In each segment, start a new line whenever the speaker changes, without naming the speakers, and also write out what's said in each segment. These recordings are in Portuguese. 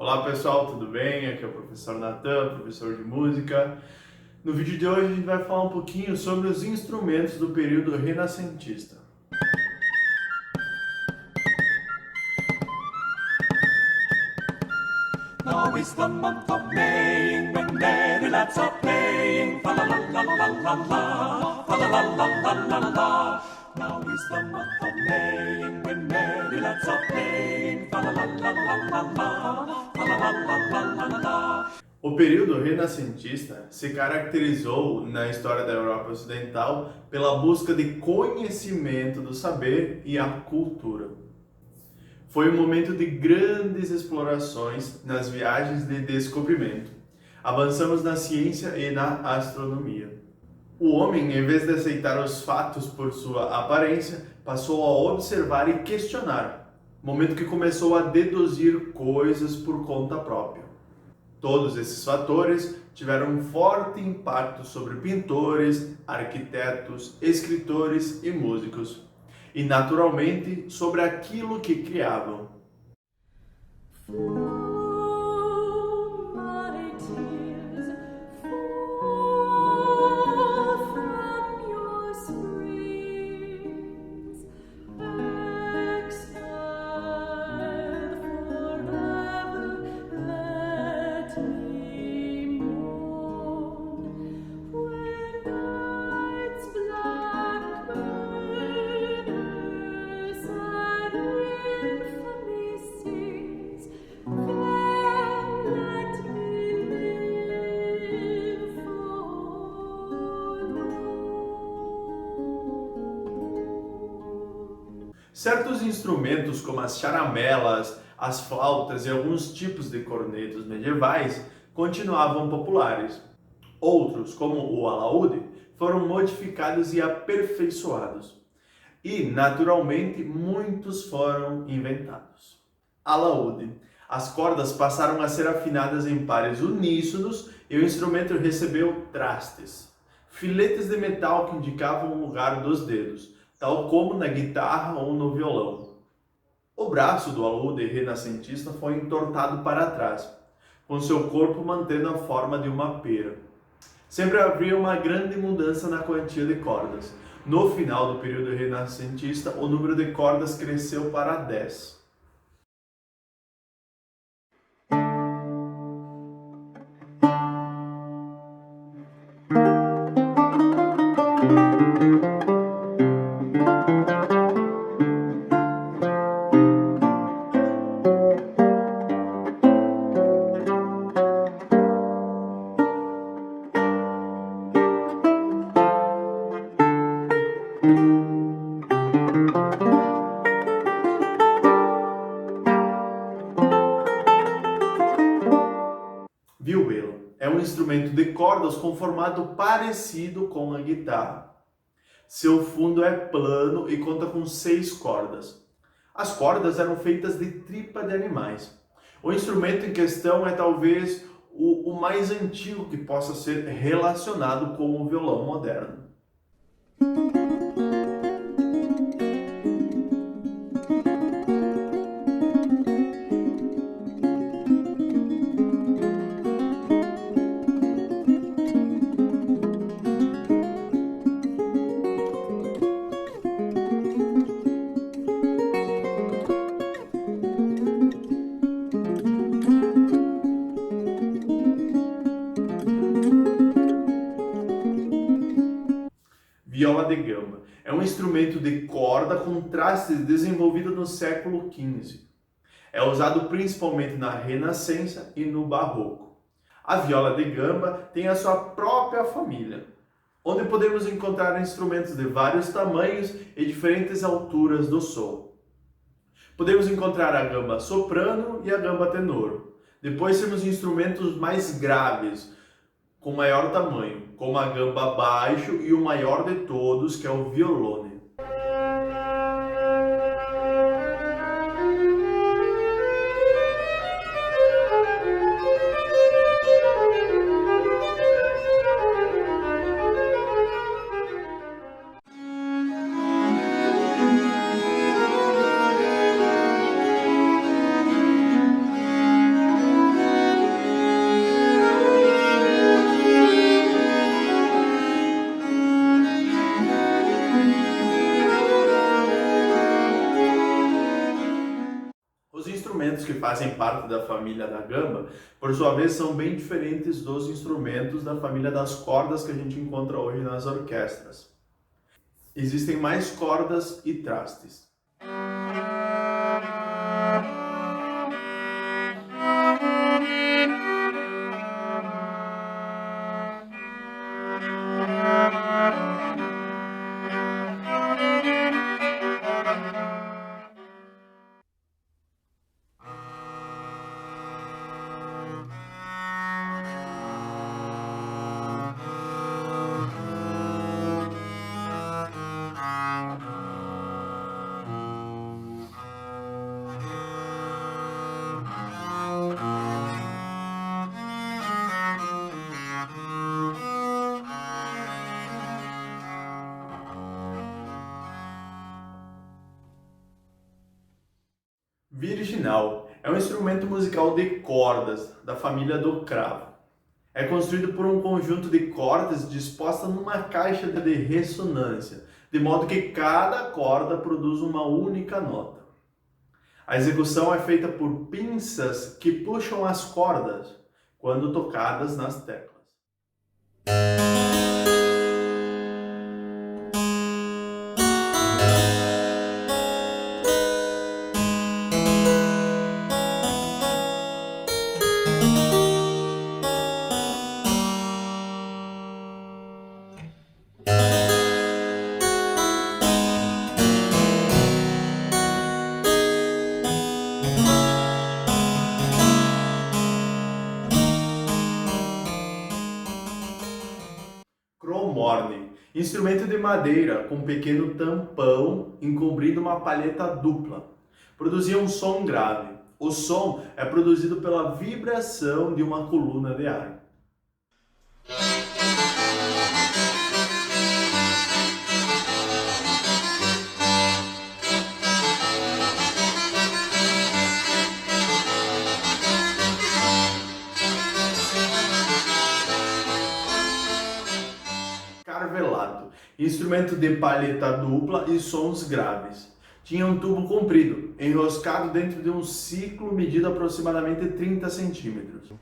Olá pessoal, tudo bem? Aqui é o professor Natan, professor de música. No vídeo de hoje a gente vai falar um pouquinho sobre os instrumentos do período renascentista.
Now is the month of May, when merry lads are playing. Fa la la la la la la, fa la la la la la la. Now is the month of May, when merry lads are playing. Fa la la la la la la, fa la la la la la la.
O período renascentista se caracterizou na história da Europa Ocidental pela busca de conhecimento do saber e a cultura. Foi um momento de grandes explorações nas viagens de descobrimento. Avançamos na ciência e na astronomia. O homem, em vez de aceitar os fatos por sua aparência, passou a observar e questionar, momento que começou a deduzir coisas por conta própria. Todos esses fatores tiveram um forte impacto sobre pintores, arquitetos, escritores e músicos, e naturalmente sobre aquilo que criavam. Certos instrumentos, como as charamelas, as flautas e alguns tipos de cornetos medievais, continuavam populares. Outros, como o alaúde, foram modificados e aperfeiçoados. E, naturalmente, muitos foram inventados. Alaúde. As cordas passaram a ser afinadas em pares uníssonos e o instrumento recebeu trastes, filetes de metal que indicavam o lugar dos dedos, tal como na guitarra ou no violão. O braço do alaúde renascentista foi entortado para trás, com seu corpo mantendo a forma de uma pera. Sempre havia uma grande mudança na quantia de cordas. No final do período renascentista, o número de cordas cresceu para 10. Vihuela é um instrumento de cordas com formato parecido com a guitarra. Seu fundo é plano e conta com 6 cordas. As cordas eram feitas de tripa de animais. O instrumento em questão é talvez o mais antigo que possa ser relacionado com o violão moderno. Viola de gamba é um instrumento de corda com trastes desenvolvido no século XV. É usado principalmente na Renascença e no Barroco. A viola de gamba tem a sua própria família, onde podemos encontrar instrumentos de vários tamanhos e diferentes alturas do som. Podemos encontrar a gamba soprano e a gamba tenor. Depois temos instrumentos mais graves, com maior tamanho, como a gamba baixo e o maior de todos, que é o violone. fazem parte da família da gamba, por sua vez, são bem diferentes dos instrumentos da família das cordas que a gente encontra hoje nas orquestras. Existem mais cordas e trastes. Virginal é um instrumento musical de cordas da família do cravo. É construído por um conjunto de cordas dispostas numa caixa de ressonância, de modo que cada corda produz uma única nota. A execução é feita por pinças que puxam as cordas quando tocadas nas teclas. Cromorne, instrumento de madeira com pequeno tampão encobrindo uma palheta dupla. Produzia um som grave. O som é produzido pela vibração de uma coluna de ar. Carvelato, instrumento de palheta dupla e sons graves. Tinha um tubo comprido, enroscado dentro de um ciclo medido aproximadamente 30 centímetros.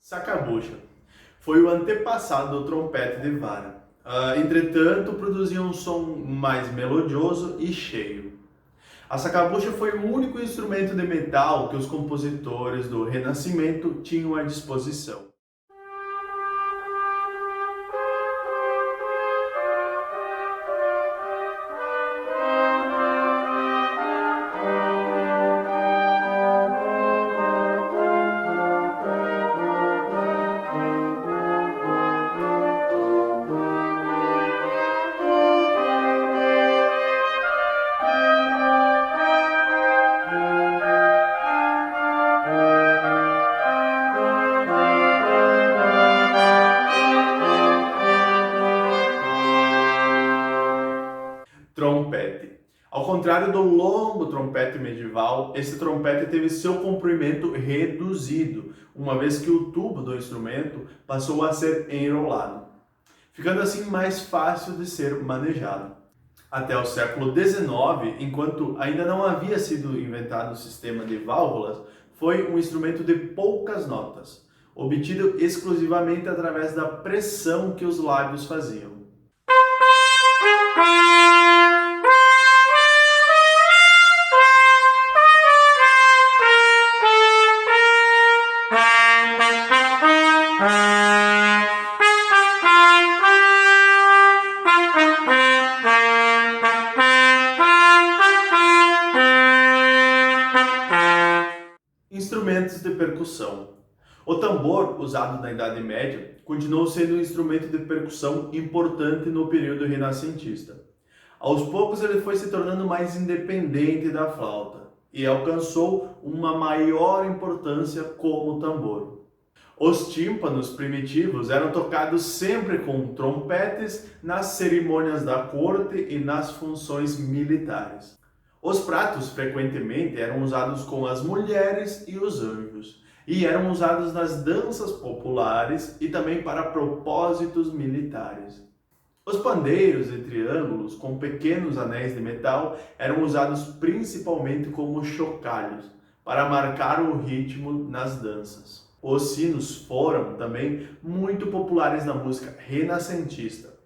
Sacabucha foi o antepassado do trompete de vara. Entretanto, produzia um som mais melodioso e cheio. A sacabucha foi o único instrumento de metal que os compositores do Renascimento tinham à disposição. Trompete. Ao contrário do longo trompete medieval, esse trompete teve seu comprimento reduzido, uma vez que o tubo do instrumento passou a ser enrolado, ficando assim mais fácil de ser manejado. Até o século XIX, enquanto ainda não havia sido inventado o sistema de válvulas, foi um instrumento de poucas notas, obtido exclusivamente através da pressão que os lábios faziam. Instrumentos de percussão. O tambor, usado na Idade Média, continuou sendo um instrumento de percussão importante no período renascentista. Aos poucos ele foi se tornando mais independente da flauta e alcançou uma maior importância como tambor. Os tímpanos primitivos eram tocados sempre com trompetes nas cerimônias da corte e nas funções militares. Os pratos frequentemente eram usados com as mulheres e os anjos, e eram usados nas danças populares e também para propósitos militares. Os pandeiros e triângulos com pequenos anéis de metal eram usados principalmente como chocalhos, para marcar o ritmo nas danças. Os sinos foram também muito populares na música renascentista.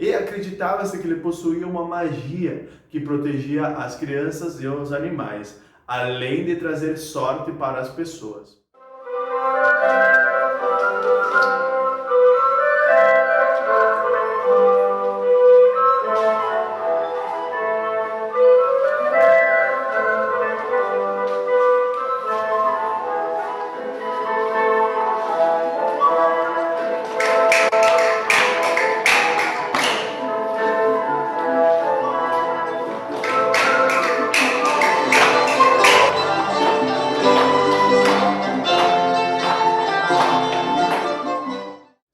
E acreditava-se que ele possuía uma magia que protegia as crianças e os animais, além de trazer sorte para as pessoas.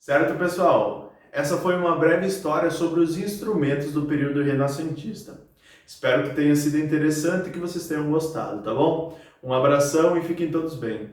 Certo, pessoal? Essa foi uma breve história sobre os instrumentos do período renascentista. Espero que tenha sido interessante e que vocês tenham gostado, tá bom? Um abração e fiquem todos bem.